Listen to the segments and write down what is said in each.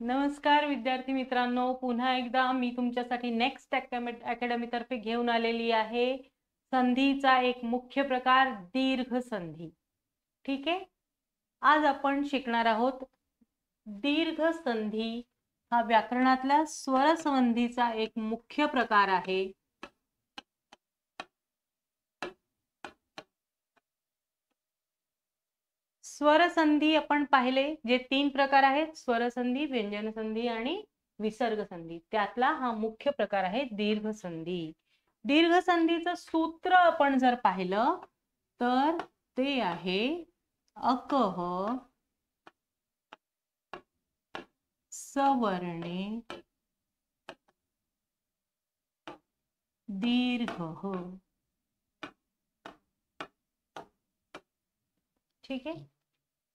नमस्कार विद्यार्थी मित्रांनो, पुन्हा एकदा मी तुमच्यासाठी नेक्स्ट अकॅडमी तर्फे घेऊन आलेली आहे संधीचा एक मुख्य प्रकार दीर्घ संधी। ठीक आहे, आज आपण शिकणार आहोत दीर्घ संधी हा व्याकरणातल्या स्वर संधीचा एक मुख्य प्रकार आहे। स्वर संधी आपण पाहिले जे 3 प्रकार आहेत, स्वर संधी, व्यंजन संधी आणि विसर्ग संधी। त्यातला हा मुख्य प्रकार आहे दीर्घ संधी। दीर्घ संधीचं सूत्र आपण जर पाहिलं तर ते आहे अकह सवर्णे दीर्घ। ठीक आहे,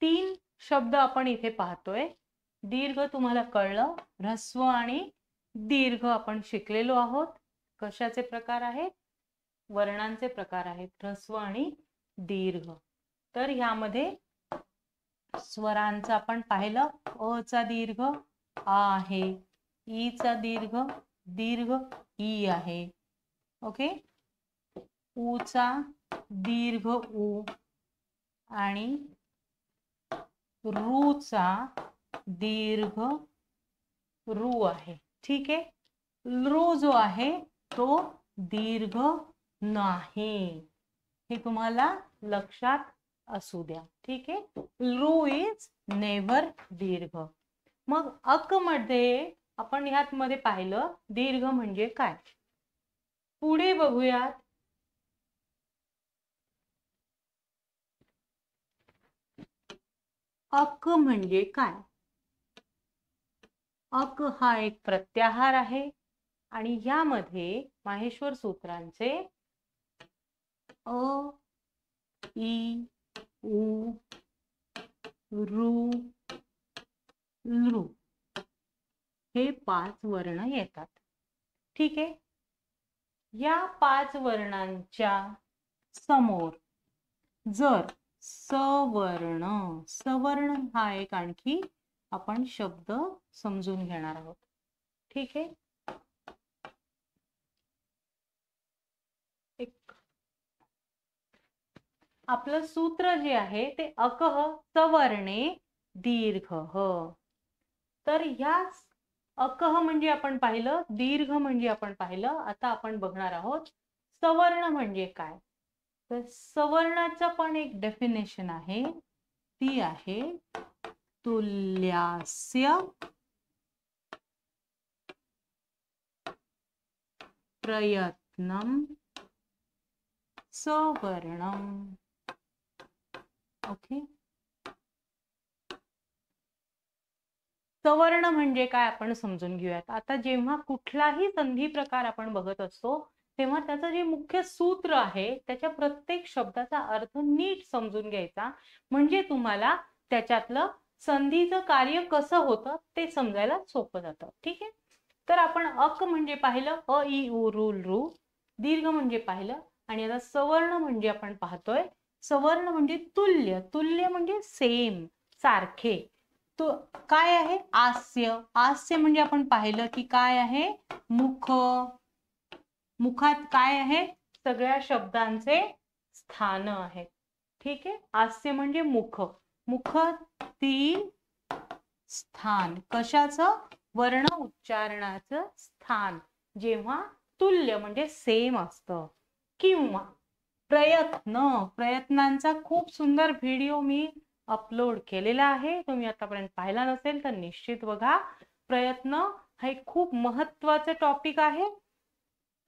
3 शब्द आपण इथे पाहतोय। दीर्घ तुम्हाला कळलं, ह्रस्व आणि दीर्घ आपण शिकलेलो आहोत। कशाचे प्रकार आहेत? वर्णांचे प्रकार आहेत, ह्रस्व आणि दीर्घ। तर ह्यामध्ये स्वरांचं आपण पाहिलं, अ चा दीर्घ आ आहे, ई चा दीर्घ दीर्घ ई आहे, ओके। उ चा दीर्घ उ आणि रू चा दीर्घ रू आहे। ठीक आहे, रू जो आहे तो दीर्घ नाही, हे तुम्हाला लक्षात असू द्या। ठीक आहे, रू इज नेव्हर दीर्घ। मग अक मध्ये आपण ह्यात मध्ये पाहिलं दीर्घ म्हणजे काय, पुढे बघूयात। अक म्हणजे काय? अक हा एक प्रत्याहार आहे आणि यामध्ये माहेश्वर सूत्रांचे अ, ई, उ, रू, लृ हे 5 वर्ण येतात। ठीक आहे, या 5 वर्णांच्या समोर जर सवर्ण, सवर्ण हा एक आणखी आपण शब्द समजून घेणार आहोत। ठीक आहे, एक आपलं सूत्र जे आहे ते अकह सवर्णे दीर्घ। तर ह्या अकह म्हणजे आपण पाहिलं, दीर्घ म्हणजे आपण पाहिलं। आता आपण बघणार आहोत सवर्ण म्हणजे काय। तर सवर्णाचं पण एक डेफिनेशन आहे, ती आहे तुल्यास्य प्रयत्नम सवर्णम। ओके, सवर्ण म्हणजे काय आपण समजून घेऊयात। आता जेव्हा कुठलाही संधी प्रकार आपण बघत असतो तेव्हा त्याचं जे मुख्य सूत्र आहे त्याच्या प्रत्येक शब्दाचा अर्थ नीट समजून घ्यायचा, म्हणजे तुम्हाला त्याच्यातलं संधीचं कार्य कसं होतं ते समजायला सोपं जातं। ठीक आहे, तर आपण अक म्हणजे पाहिलं, अ ई उ रू लृ। दीर्घ म्हणजे पाहिलं आणि आता सवर्ण म्हणजे आपण पाहतोय, सवर्ण म्हणजे तुल्य, तुल्य म्हणजे सेम, सारखे। तो काय आहे? आस्य, आस्य म्हणजे आपण पाहिलं की काय आहे? मुख, मुखात काय आहे? सगळ्या शब्दांचे स्थान आहेत। ठीक आहे, आस्य म्हणजे मुख, मुखातील स्थान, कशाचं? वर्ण उच्चारणाचं स्थान जेव्हा तुल्य म्हणजे सेम असतं। किंवा प्रयत्न, प्रयत्नांचा खूप सुंदर व्हिडिओ मी अपलोड केलेला आहे, तुम्ही आतापर्यंत पाहिला नसेल तर निश्चित बघा। प्रयत्न हे खूप महत्त्वाचं टॉपिक आहे।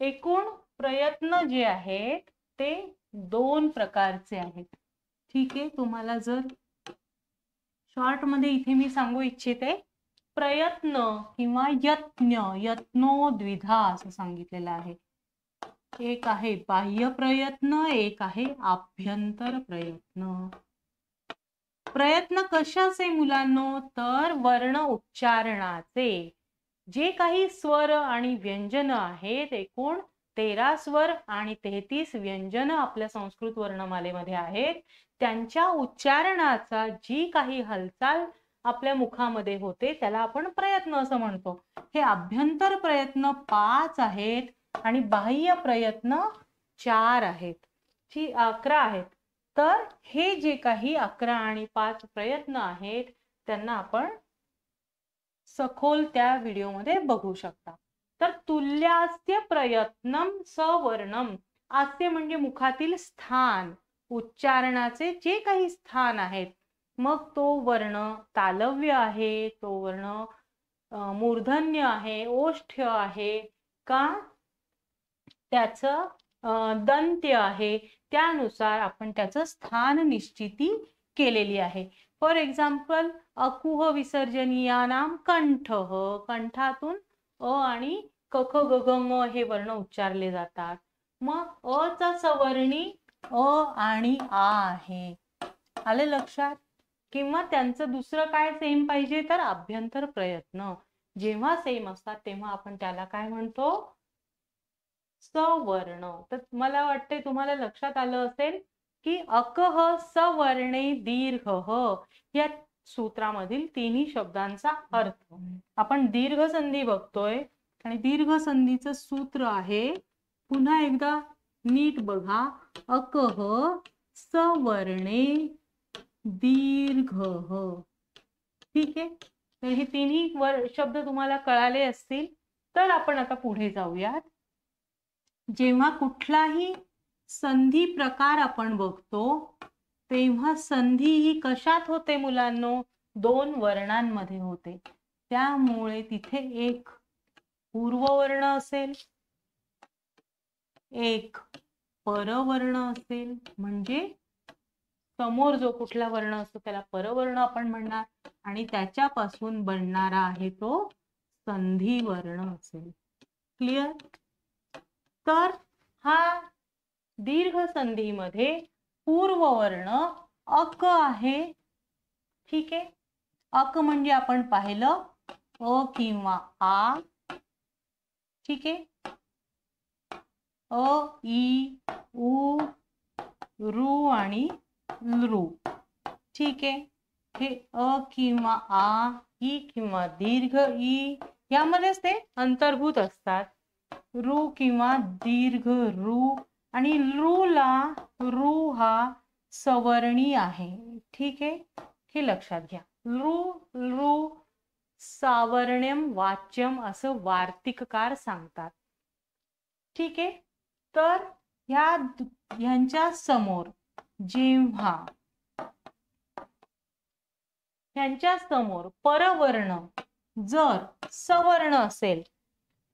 एकूण प्रयत्न जे आहेत ते 2 प्रकारचे आहेत। ठीक आहे, तुम्हाला जर शॉर्ट मध्ये इथे मी सांगू इच्छिते, प्रयत्न किंवा यत्न, यत्नो द्विधा असं सांगितलेलं आहे। एक आहे बाह्य प्रयत्न, एक आहे आभ्यंतर प्रयत्न। प्रयत्न कशाचे मुलांनो? तर वर्ण उच्चारणाचे। जे काही स्वर आणि व्यंजन आहेत, एकूण 13 स्वर आणि 33 व्यंजन आपल्या संस्कृत वर्णमालेमध्ये आहेत, त्यांच्या उच्चारणाचा जी काही हालचाल आपल्या मुखामध्ये होते त्याला आपण प्रयत्न असं म्हणतो. हे आभ्यंतर प्रयत्न 5 आहेत आणि बाह्य प्रयत्न 4 आहेत, 11 आहेत. तर हे जे काही 11 आणि 5 प्रयत्न आहेत त्यांना आपण सखोल त्या व्हिडिओमध्ये बघू शकता. तर तुल्यास्य प्रयत्नम सवर्णम, आस्य म्हणजे मुखातील स्थान, उच्चारणाचे जे काही स्थान आहेत, मग तो वर्ण तालव्य आहे, तो वर्ण मूर्धन्य आहे, ओष्ठ्य आहे का त्याचं दंत्य आहे, त्यानुसार आपण त्याचं स्थान निश्चिती केलेली आहे. फॉर एक्झाम्पल अकुह विसर्जनीयानाम कंठः, कंठातून अ आणि क ख ग घ ङ हे वर्ण उच्चारले जातात. मग अ चा सवर्णी अ आणि आ आहे, आले लक्षात? किंवा त्यांचं दुसरं काय सेम पाहिजे तर आभ्यंतर प्रयत्न, जेव्हा सेम असतात तेव्हा आपण त्याला काय म्हणतो सवर्ण. तर मला वाटते तुम्हाला लक्षात आलं असेल की अकह सवर्णे दीर्घ या सूत्रामधील तिन्ही शब्दांचा अर्थ. आपण दीर्घ संधी बघतोय आणि दीर्घ संधीचं सूत्र आहे, पुन्हा एकदा नीट बघा, अकह सवर्णे दीर्घ. ठीक आहे, तर हे तिन्ही शब्द तुम्हाला कळाले असतील. तर आपण आता पुढे जाऊयात. जेव्हा कुठलाही संधी प्रकार आपण बघतो तेव्हा संधी ही कशात होते मुलांनो? 2 वर्णांमध्ये होते. त्यामुळे तिथे एक पूर्ववर्ण असेल, एक परवर्ण असेल. म्हणजे समोर जो कुठला वर्ण असतो त्याला परवर्ण आपण म्हणणार आणि त्याच्यापासून बनणारा आहे तो संधी वर्ण असेल. क्लिअर? तर हा दीर्घ संधीमध्ये पूर्ववर्ण अक आहे. ठीक आहे, अक म्हणजे आपण पाहिलं अ किंवा आ. ठीक आहे, अ ई उ रू आणि लृ. ठीक आहे, हे अ किंवा आ, ई किंवा दीर्घ ई यामध्येच ते अंतर्भूत असतात. रू किंवा दीर्घ रू आणि रू हा सवर्णी आहे. ठीक आहे, हे लक्षात घ्या. रू सावर्ण्यम वाच्यम असं वार्तिककार सांगतात. ठीक आहे, तर ह्यांच्या समोर जेव्हा ह्यांच्या समोर परवर्ण जर सवर्ण असेल,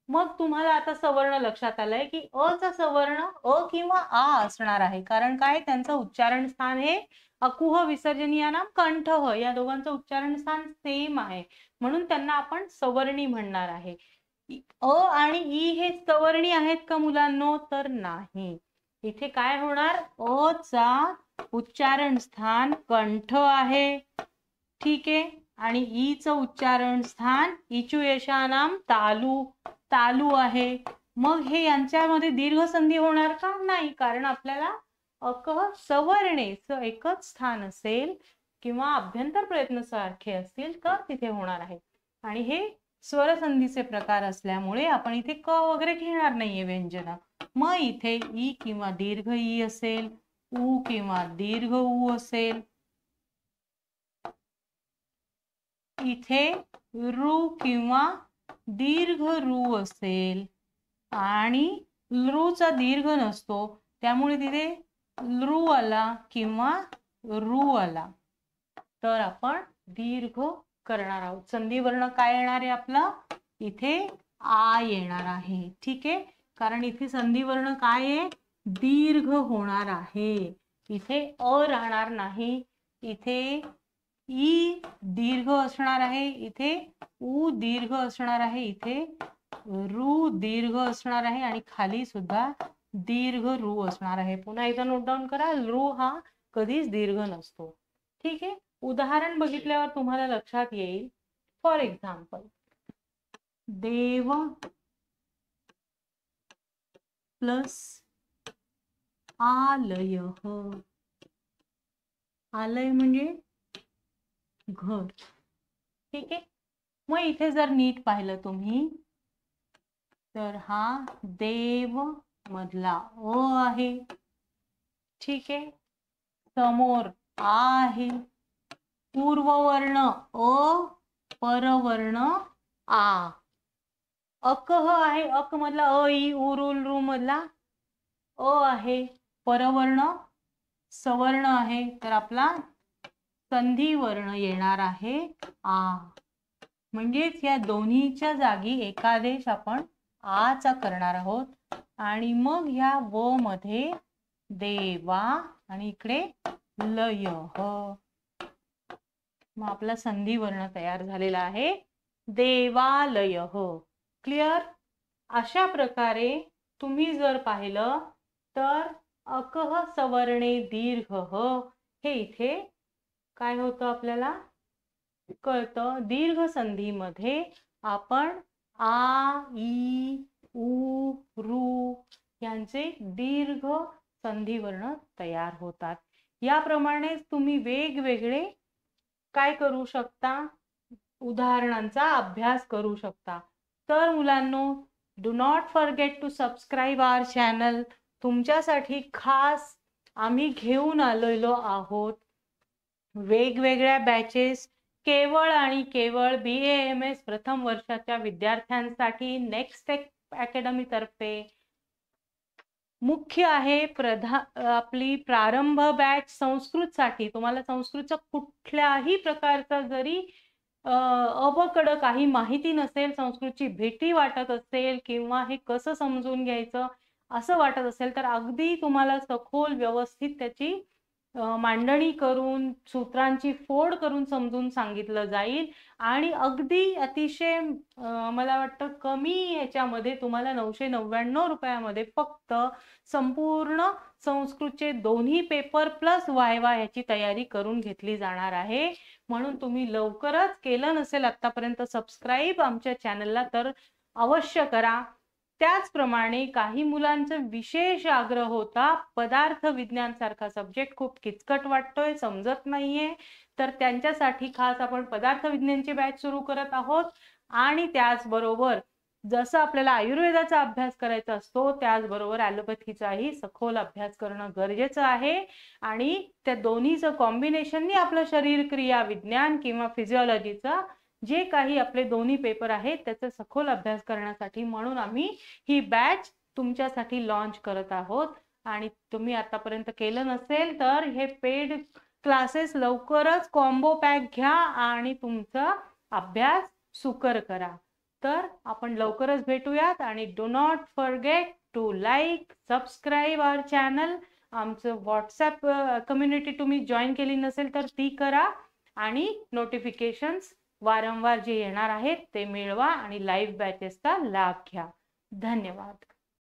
मग तुम्हाला आता सवर्ण लक्षात आलंय की अ चा सवर्ण अ किंवा आ असणार आहे. कारण काय, त्यांचं उच्चारण स्थान हे अकुह विसर्जनीयानाम कंठः या दोघांचं उच्चारण स्थान सेम आहे, म्हणून त्यांना आपण सवर्णी म्हणणार आहे. अ आणि ई हे सवर्णी आहेत का मुलांनो? तर नाही. इथे काय होणार, अ चा उच्चारण स्थान कंठ आहे. ठीक आहे, आणि ई चं उच्चारण स्थान इचू यशानाम तालू आहे. मग हे यांच्यामध्ये दीर्घ संधी होणार का? नाही, कारण आपल्याला अकह सवर्णेचं एकच स्थान असेल किंवा आभ्यंतर प्रयत्न सारखे असतील तर तिथे होणार आहे. आणि हे स्वरसंधीचे प्रकार असल्यामुळे आपण इथे क वगैरे घेणार नाहीये व्यंजन. मग इथे ई किंवा दीर्घ ई असेल, उ किंवा दीर्घ उ असेल, इथे रू किंवा दीर्घ रू असेल आणि लृचा दीर्घ नसतो त्यामुळे तिथे लृ आला किंवा रू आला तर आपण दीर्घ करणार आहोत. संधी वर्ण काय येणार आहे आपला? इथे आ येणार आहे. ठीक आहे, कारण इथे संधी वर्ण काय आहे? दीर्घ होणार आहे. इथे अ राहणार नाही, इथे ई दीर्घ असणार आहे, इथे उ दीर्घ असणार आहे, इथे रू दीर्घ असणार आहे आणि खाली सुद्धा दीर्घ रू असणार आहे. पुन्हा एकदा नोट डाऊन करा, रू हा कधीच दीर्घ नसतो. ठीक आहे, उदाहरण बघितल्यावर तुम्हाला लक्षात येईल. फॉर एक्झाम्पल, देव प्लस आलय. आलय म्हणजे घर. ठीक आहे. मग इथे जर नीट पाहिलं तुम्ही तर हा देव मधला अ आहे. ठीक आहे. समोर आ आहे. पूर्ववर्ण अ, परवर्ण आ. अकह आहे. अक मधला अ ई उ रू मधला अ आहे. परवर्ण सवर्ण आहे तर आपला संधी वर्ण येणार आहे आ. म्हणजेच या दोन्हीच्या जागी एकादेश आपण आचा करणार आहोत आणि मग ह्या व मध्ये देवा आणि इकडे लय ह. मग आपला संधी वर्ण तयार झालेला आहे देवालय. क्लिअर. अशा प्रकारे तुम्ही जर पाहिलं तर अकह सवर्णे दीर्घ हे इथे काय होतं आपल्याला कळतं. दीर्घ संधीमध्ये आपण आ ई उ रू यांचे दीर्घ संधी वर्ण तयार होतात. याप्रमाणे तुम्ही वेगवेगळे काय करू शकता, उदाहरणांचा अभ्यास करू शकता. तर मुलांनो, do not forget to subscribe our channel. तुमच्यासाठी खास आम्ही घेऊन आलेलो आहोत वेगवेगळ्या बॅचेस केवळ आणि केवळ BAMS प्रथम वर्षाच्या विद्यार्थ्यांसाठी नेक्स्ट अकॅडमी तर्फे. मुख्य आहे आपली प्रारंभ बॅच संस्कृतसाठी. तुम्हाला संस्कृतचा कुठल्याही प्रकारचा जरी अबकड काही माहिती नसेल, संस्कृतची भीती वाटत असेल किंवा हे कसं समजून घ्यायचं असं वाटत असेल तर अगदी तुम्हाला सखोल व्यवस्थित त्याची मांडणी करून सूत्रांची फोड करून समजून सांगितलं जाईल आणि अगदी अतिशय मला वाटतं कमी ह्याच्यामध्ये तुम्हाला 999 रुपयामध्ये फक्त संपूर्ण संस्कृतचे दोन्ही पेपर प्लस वायवा याची तयारी करून घेतली जाणार आहे. म्हणून तुम्ही लवकरच केलं नसेल आतापर्यंत सबस्क्राईब आमच्या चॅनलला तर अवश्य करा. त्याचप्रमाणे काही मुलांचा विशेष आग्रह होता, पदार्थ विज्ञान सारखा सब्जेक्ट खूप किचकट वाटतोय, समजत नाहीये, तर त्यांच्यासाठी खास आपण पदार्थ विज्ञानची बॅच सुरू करत आहोत. आणि त्याचबरोबर जसं आपल्याला आयुर्वेदाचा अभ्यास करायचा असतो त्याचबरोबर ॲलोपॅथीचाही सखोल अभ्यास करणं गरजेचं आहे. आणि त्या दोन्हीचं कॉम्बिनेशननी आपलं शरीर क्रिया विज्ञान किंवा फिजिओलॉजीचा जे काही आपले दोन्ही पेपर आहेत त्याचा सखोल अभ्यास करण्यासाठी म्हणून आम्ही ही बॅच तुमच्यासाठी लॉन्च करत आहोत. आणि तुम्ही आतापर्यंत केलं नसेल तर हे पेड क्लासेस लवकरच कॉम्बो पॅक घ्या आणि तुमचा अभ्यास सुकर करा. तर आपण लवकरच भेटूयात आणि do not forget to like subscribe our channel. आमचं व्हॉट्सॲप कम्युनिटी तुम्ही जॉईन केली नसेल तर ती करा आणि नोटिफिकेशन्स वारंवार जे येणार आहेत ते मिळवा आणि लाईव्ह बॅचेसचा लाभ घ्या. धन्यवाद.